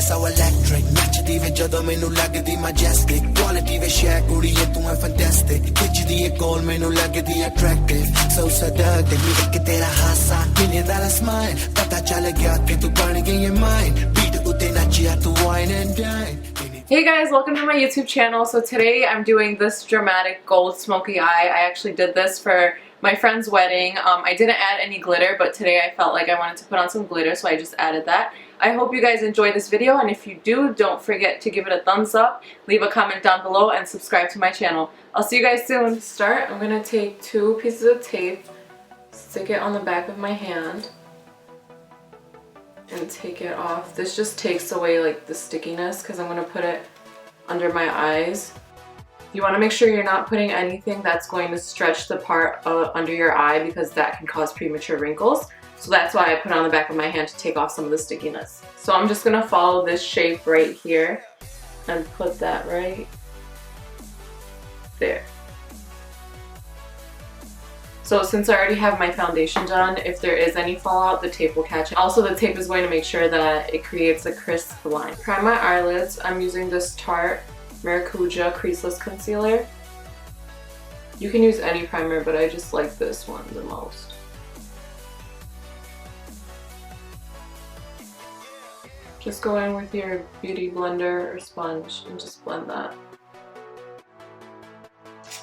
so electric ਨੱਚਦੀ ਵੇ ਜਦੋਂ ਮੈਨੂੰ ਲੱਗਦੀ majestic quality ਵੇ ਸ਼ੈ ਕੁੜੀਏ ਤੂੰ ਹੈ fantastic ਖਿੱਚਦੀ ਏ ਕੋਲ ਮੈਨੂੰ ਲੱਗਦੀ attractive so seductive ਨੀ ਕਿ ਤੇਰਾ ਹਾਸਾ ਕਿਨੇ ਦਾ smile ਪਤਾ ਚੱਲ ਗਿਆ ਕਿ ਤੂੰ ਬਣ ਗਈ ਹੈ mine beat ਉੱਤੇ ਨੱਚਿਆ ਤੂੰ wine and dine. Hey guys, welcome to my YouTube channel. So today I'm doing this dramatic gold smoky eye. I actually did this for my friend's wedding. I didn't add any glitter, but today I felt like I wanted to put on some glitter, so I just added that. I hope you guys enjoy this video, and if you do, don't forget to give it a thumbs up, leave a comment down below, and subscribe to my channel. I'll see you guys soon. To start, I'm going to take 2 pieces of tape, stick it on the back of my hand, and take it off. This just takes away like the stickiness because I'm going to put it under my eyes. You want to make sure you're not putting anything that's going to stretch the part under your eye because that can cause premature wrinkles. So that's why I put it on the back of my hand to take off some of the stickiness. So I'm just going to follow this shape right here and put that right there. So since I already have my foundation done, if there is any fallout, the tape will catch it. Also, the tape is going to make sure that it creates a crisp line. Prime my eyelids. I'm using this Tarte Maracuja Creaseless Concealer. You can use any primer, but I just like this one the most. Just go in with your beauty blender or sponge and just blend that.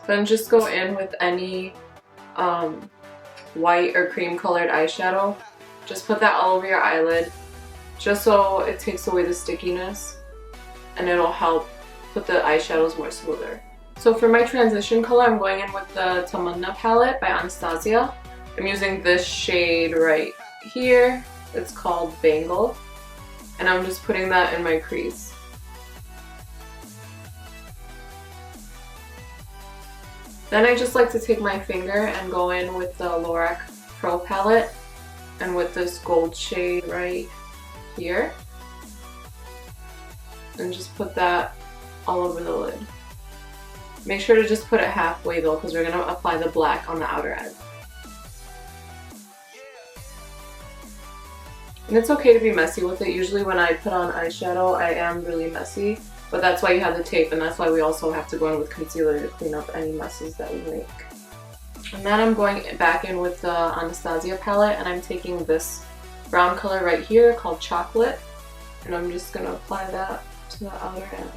Then just go in with any white or cream colored eyeshadow. Just put that all over your eyelid just so it takes away the stickiness and it'll help put the eyeshadows more smoother. So for my transition color, I'm going in with the Tamana Palette by Anastasia. I'm using this shade right here. It's called Bybel, and I'm just putting that in my crease. Then I just like to take my finger and go in with the Lorac Pro Palette and with this gold shade right here and just put that all over the lid. Make sure to just put it halfway though because we're going to apply the black on the outer edge. And it's okay to be messy with it. Usually when I put on eyeshadow I am really messy. But that's why you have the tape, and that's why we also have to go in with concealer to clean up any messes that we make. And then I'm going back in with the Anastasia palette, and I'm taking this brown color right here called Chocolate, and I'm just going to apply that to the outer end.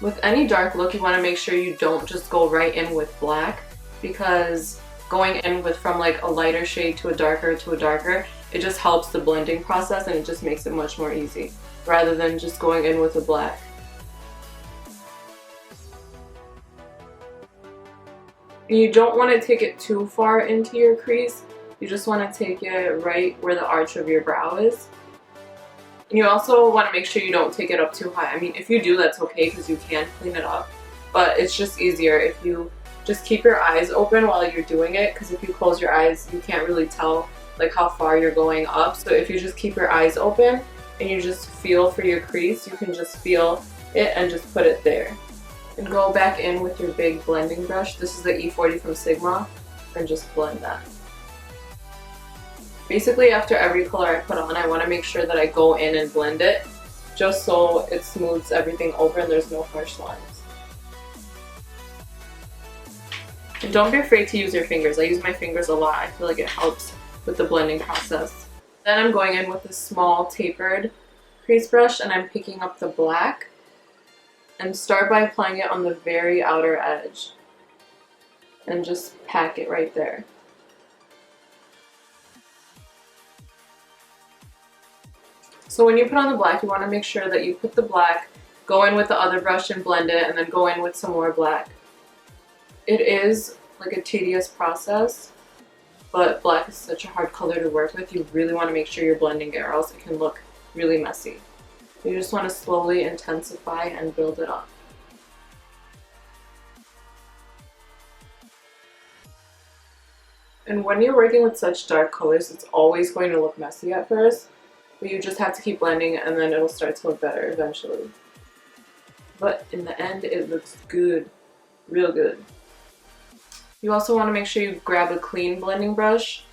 With any dark look, you want to make sure you don't just go right in with black, because going in with from like a lighter shade to a darker, it just helps the blending process and it just makes it much more easy, rather than just going in with a black. And you don't want to take it too far into your crease. You just want to take it right where the arch of your brow is. And you also want to make sure you don't take it up too high. I mean, if you do, that's okay because you can clean it up. But it's just easier if you just keep your eyes open while you're doing it, because if you close your eyes, you can't really tell like how far you're going up. So if you just keep your eyes open and you just feel for your crease, you can just feel it and just put it there. And go back in with your big blending brush. This is the E40 from Sigma, and just blend that. Basically after every color I put on, I want to make sure that I go in and blend it just so it smooths everything over and there's no harsh lines. And don't be afraid to use your fingers. I use my fingers a lot. I feel like it helps with the blending process. Then I'm going in with a small tapered crease brush and I'm picking up the black and start by applying it on the very outer edge and just pack it right there. So when you put on the black, you want to make sure that you put the black, go in with the other brush and blend it, and then go in with some more black. It is like a tedious process, but black is such a hard color to work with. You really want to make sure you're blending it or else it can look really messy. You just want to slowly intensify and build it up. And when you're working with such dark colors, it's always going to look messy at first, but you just have to keep blending and then it'll start to look better eventually. But in the end, it looks good, real good. You also want to make sure you grab a clean blending brush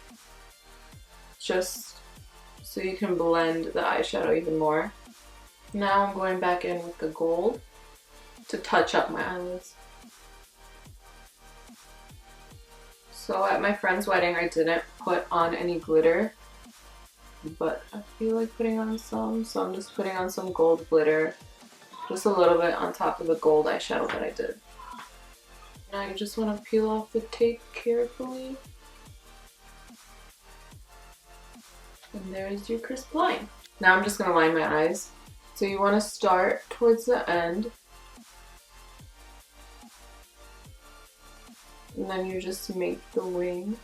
just so you can blend the eyeshadow even more. Now I'm going back in with the gold to touch up my eyelids. So at my friend's wedding I didn't put on any glitter, but I feel like putting on some, so I'm just putting on some gold glitter, just a little bit on top of the gold eyeshadow that I did. Now you just want to peel off the tape carefully. And there's your crisp line. Now I'm just going to line my eyes. So you want to start towards the end. And then you just make the wing.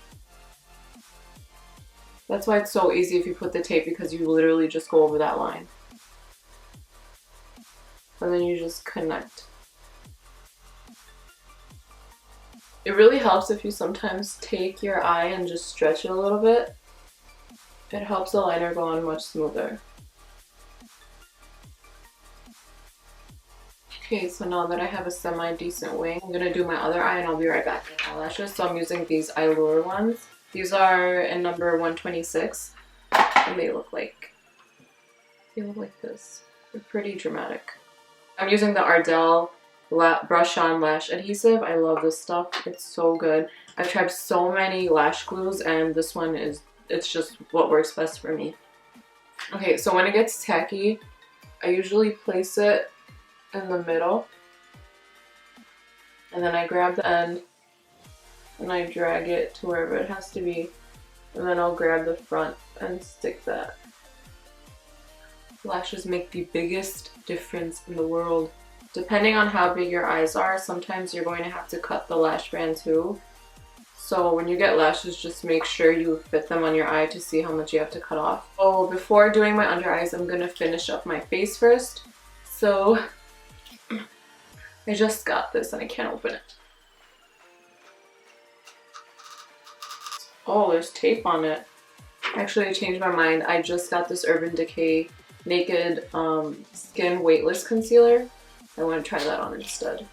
That's why it's so easy if you put the tape, because you literally just go over that line. And then you just connect. It really helps if you sometimes take your eye and just stretch it a little bit. It helps the liner go on much smoother. Okay, so now that I have a semi-decent wing, I'm gonna do my other eye and I'll be right back. Eyelashes, so I'm using these Eyelure ones. These are in number 126, and they look like this. They're pretty dramatic. I'm using the Ardell Brush On Lash Adhesive. I love this stuff. It's so good. I've tried so many lash glues, and this one it's just what works best for me. Okay, so when it gets tacky, I usually place it in the middle, and then I grab the end and I drag it to wherever it has to be, and then I'll grab the front and stick that. Lashes make the biggest difference in the world. Depending on how big your eyes are, sometimes you're going to have to cut the lash band too. So when you get lashes, just make sure you fit them on your eye to see how much you have to cut off. So before doing my under eyes, I'm gonna finish up my face first. So I just got this and I can't open it. Oh, there's tape on it. Actually, I changed my mind. I just got this Urban Decay Naked Skin Weightless Concealer. I want to try that on instead.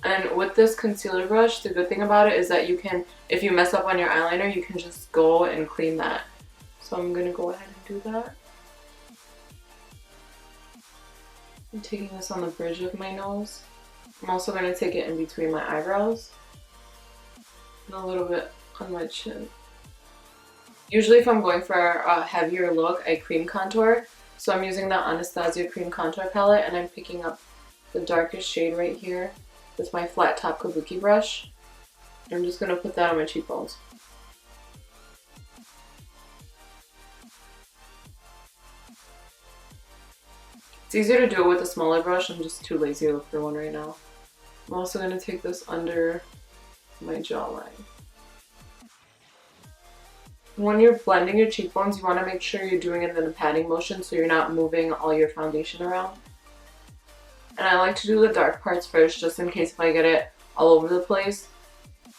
And with this concealer brush, the good thing about it is that you can, if you mess up on your eyeliner, you can just go and clean that. So I'm going to go ahead and do that. I'm taking this on the bridge of my nose. I'm also going to take it in between my eyebrows and a little bit on my chin. Usually if I'm going for a heavier look, I cream contour. So I'm using the Anastasia Cream Contour Palette, and I'm picking up the darkest shade right here with my flat top kabuki brush. I'm just going to put that on my cheekbones. It's easier to do it with a smaller brush. I'm just too lazy to look for one right now. I'm also going to take this under my jawline. When you're blending your cheekbones, you want to make sure you're doing it in a patting motion so you're not moving all your foundation around. And I like to do the dark parts first, just in case if I get it all over the place,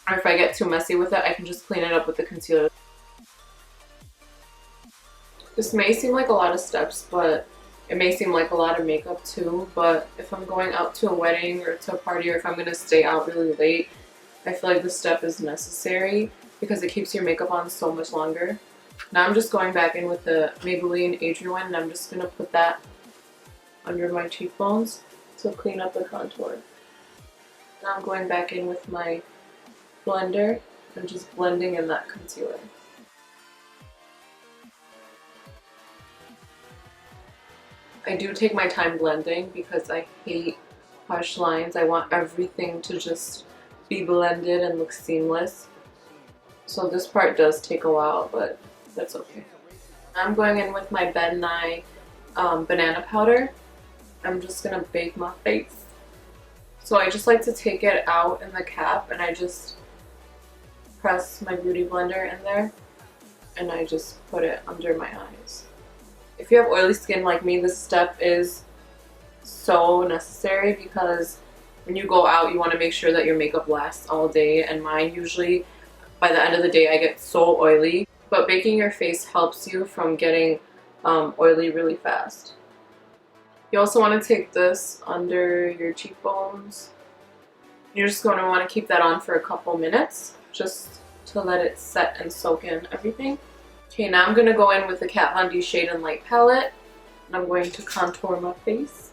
or if I get too messy with it, I can just clean it up with the concealer. This may seem like a lot of steps, but it may seem like a lot of makeup too, but if I'm going out to a wedding or to a party, or if I'm going to stay out really late, I feel like this step is necessary because it keeps your makeup on so much longer. Now I'm just going back in with the Maybelline Adria one, and I'm just going to put that under my cheekbones to clean up the contour. Now I'm going back in with my blender and just blending in that concealer. I do take my time blending because I hate harsh lines. I want everything to just be blended and look seamless. So this part does take a while, but that's okay. I'm going in with my Nye Banana Powder. I'm just gonna bake my face. So I just like to take it out in the cap and I just press my beauty blender in there and I just put it under my eyes. If you have oily skin like me, this step is so necessary because when you go out, you want to make sure that your makeup lasts all day, and mine usually, by the end of the day, I get so oily. But baking your face helps you from getting oily really fast. You also want to take this under your cheekbones. You're just going to want to keep that on for a couple minutes just to let it set and soak in everything. Okay, now I'm going to go in with the Kat Von D Shade and Light palette. And I'm going to contour my face.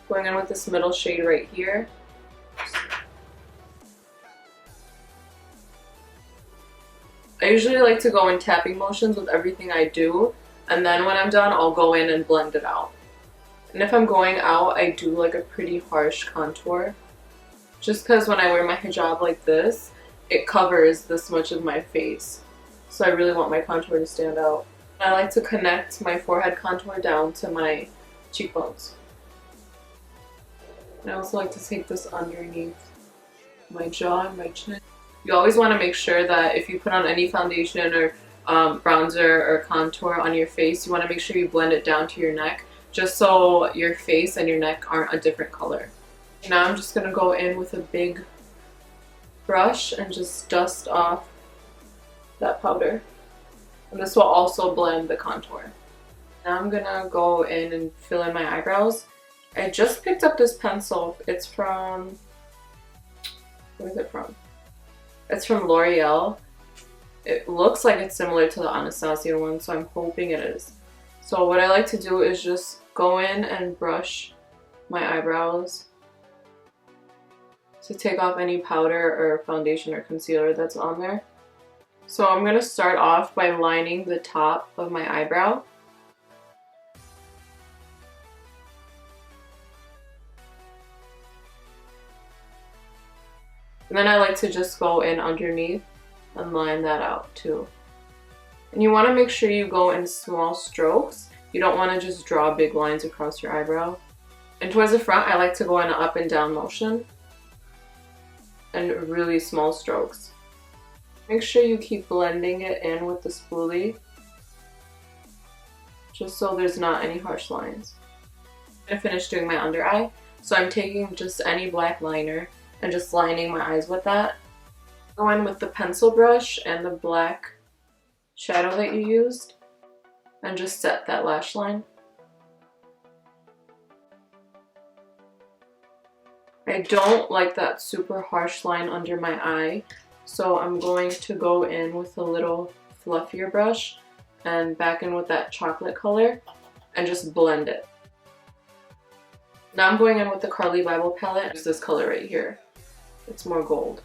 Going in with this middle shade right here. I usually like to go in tapping motions with everything I do. And then when I'm done, I'll go in and blend it out. And if I'm going out, I do like a pretty harsh contour. Just because when I wear my hijab like this, it covers this much of my face. So I really want my contour to stand out. I like to connect my forehead contour down to my cheekbones. And I also like to take this underneath my jaw and my chin. You always want to make sure that if you put on any foundation or bronzer or contour on your face, you want to make sure you blend it down to your neck, just so your face and your neck aren't a different color. Now I'm just going to go in with a big brush and just dust off that powder. And this will also blend the contour. Now I'm going to go in and fill in my eyebrows. I just picked up this pencil. It's from... where is it from? It's from L'Oreal. It looks like it's similar to the Anastasia one, so I'm hoping it is. So what I like to do is just go in and brush my eyebrows to take off any powder or foundation or concealer that's on there. So I'm going to start off by lining the top of my eyebrow. And then I like to just go in underneath and line that out too. And you want to make sure you go in small strokes. You don't want to just draw big lines across your eyebrow. And towards the front, I like to go in an up and down motion and really small strokes. Make sure you keep blending it in with the spoolie, just so there's not any harsh lines. I'm going to finish doing my under eye, so I'm taking just any black liner and just lining my eyes with that. Go in with the pencil brush and the black shadow that you used and just set that lash line. I don't like that super harsh line under my eye, so I'm going to go in with a little fluffier brush and back in with that chocolate color and just blend it. Now I'm going in with the Carli Bybel palette. It's this color right here. It's more gold.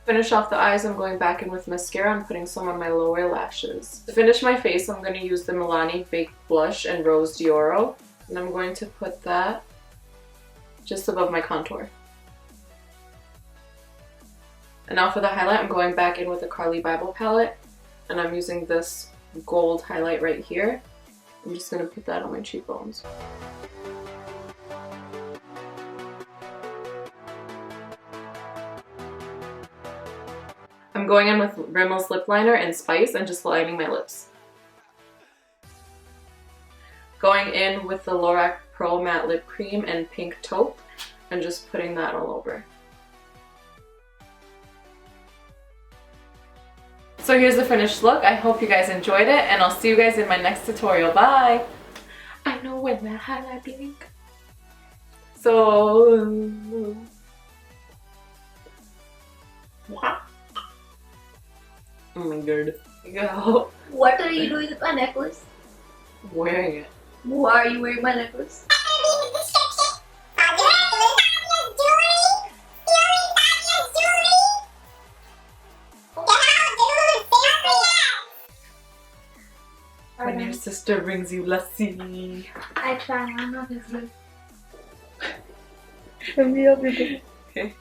Finish off the eyes, I'm going back in with mascara and putting some on my lower lashes. To finish my face, I'm going to use the Milani Baked Blush and Rose d'Oro. And I'm going to put that just above my contour. And now for the highlight, I'm going back in with the Carli Bybel palette. And I'm using this gold highlight right here. I'm just going to put that on my cheekbones. I'm going in with Rimmel's lip liner and Spice and just lining my lips. Going in with the Lorac Pro Matte Lip Cream and Pink Taupe and just putting that all over. So here's the finished look. I hope you guys enjoyed it and I'll see you guys in my next tutorial. Bye! I know when that highlight blink. So... what? Oh my god. Go. What are you doing with my necklace? Wearing it. Why are you wearing my necklace? When your sister brings you lassi. I try, I'm not busy. Okay.